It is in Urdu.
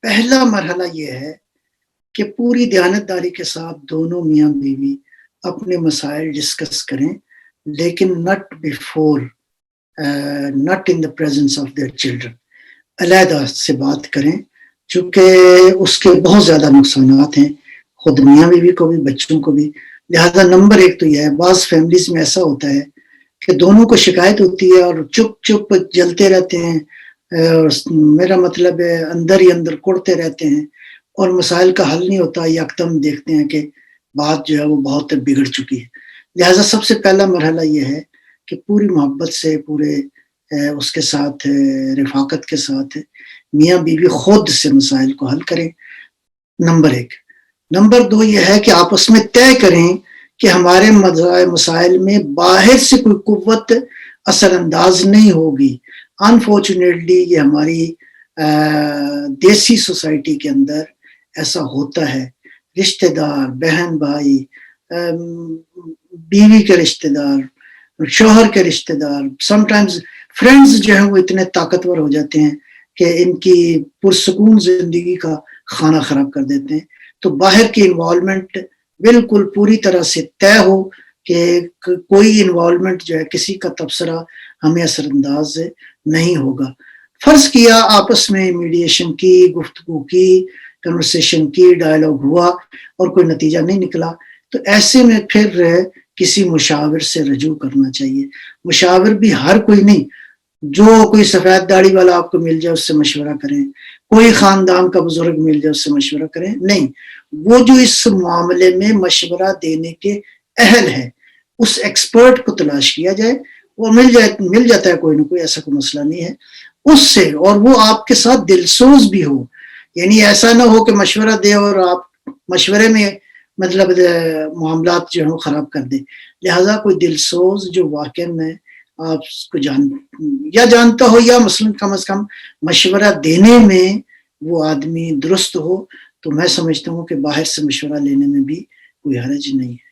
پہلا مرحلہ یہ ہے کہ پوری دیانتداری کے ساتھ دونوں میاں بیوی اپنے مسائل ڈسکس کریں، لیکن not in the presence of their children, علیحدہ سے بات کریں، چونکہ اس کے بہت زیادہ نقصانات ہیں، خود میاں بیوی کو بھی، بچوں کو بھی۔ لہذا نمبر ایک تو یہ ہے، بعض فیملیز میں ایسا ہوتا ہے کہ دونوں کو شکایت ہوتی ہے اور چپ چپ جلتے رہتے ہیں، میرا مطلب ہے اندر ہی اندر کڑتے رہتے ہیں، اور مسائل کا حل نہیں ہوتا، یکدم دیکھتے ہیں کہ بات جو ہے وہ بہت بگڑ چکی ہے۔ لہٰذا سب سے پہلا مرحلہ یہ ہے کہ پوری محبت سے، پورے اس کے ساتھ رفاقت کے ساتھ میاں بیوی خود سے مسائل کو حل کریں، نمبر ایک۔ نمبر دو یہ ہے کہ آپس میں طے کریں کہ ہمارے مسائل میں باہر سے کوئی قوت اثر انداز نہیں ہوگی۔ انفارچونیٹلی یہ ہماری دیسی سوسائٹی کے اندر ایسا ہوتا ہے، رشتہ دار، بہن بھائی، بیوی کے رشتہ دار، شوہر کے رشتہ دار، سم ٹائمز فرینڈز جو ہیں وہ اتنے طاقتور ہو جاتے ہیں کہ ان کی پرسکون زندگی کا کھانا خراب کر دیتے ہیں۔ تو باہر کی انوالومنٹ بالکل پوری طرح سے طے ہو کہ کوئی انوالومنٹ جو ہے، کسی کا تبصرہ ہمیں اثر انداز نہیں ہوگا۔ فرض کیا آپس میں میڈیشن کی، گفتگو کی، کنورسیشن کی، ڈائلاگ ہوا اور کوئی نتیجہ نہیں نکلا، تو ایسے میں پھر کسی مشاور سے رجوع کرنا چاہیے۔ مشاور بھی ہر کوئی نہیں، جو کوئی سفید داڑھی والا آپ کو مل جائے اس سے مشورہ کریں، کوئی خاندان کا بزرگ مل جائے اس سے مشورہ کریں، نہیں، وہ جو اس معاملے میں مشورہ دینے کے اہل ہے اس ایکسپرٹ کو تلاش کیا جائے، وہ مل جاتا ہے کوئی نہ کوئی، ایسا کوئی مسئلہ نہیں ہے اس سے، اور وہ آپ کے ساتھ دلسوز بھی ہو، یعنی ایسا نہ ہو کہ مشورہ دے اور آپ مشورے میں مطلب معاملات جو ہیں خراب کر دیں۔ لہٰذا کوئی دلسوز جو واقع میں آپ کو جانتا ہو، یا مثلاً کم از کم مشورہ دینے میں وہ آدمی درست ہو، تو میں سمجھتا ہوں کہ باہر سے مشورہ لینے میں بھی کوئی حرج نہیں ہے۔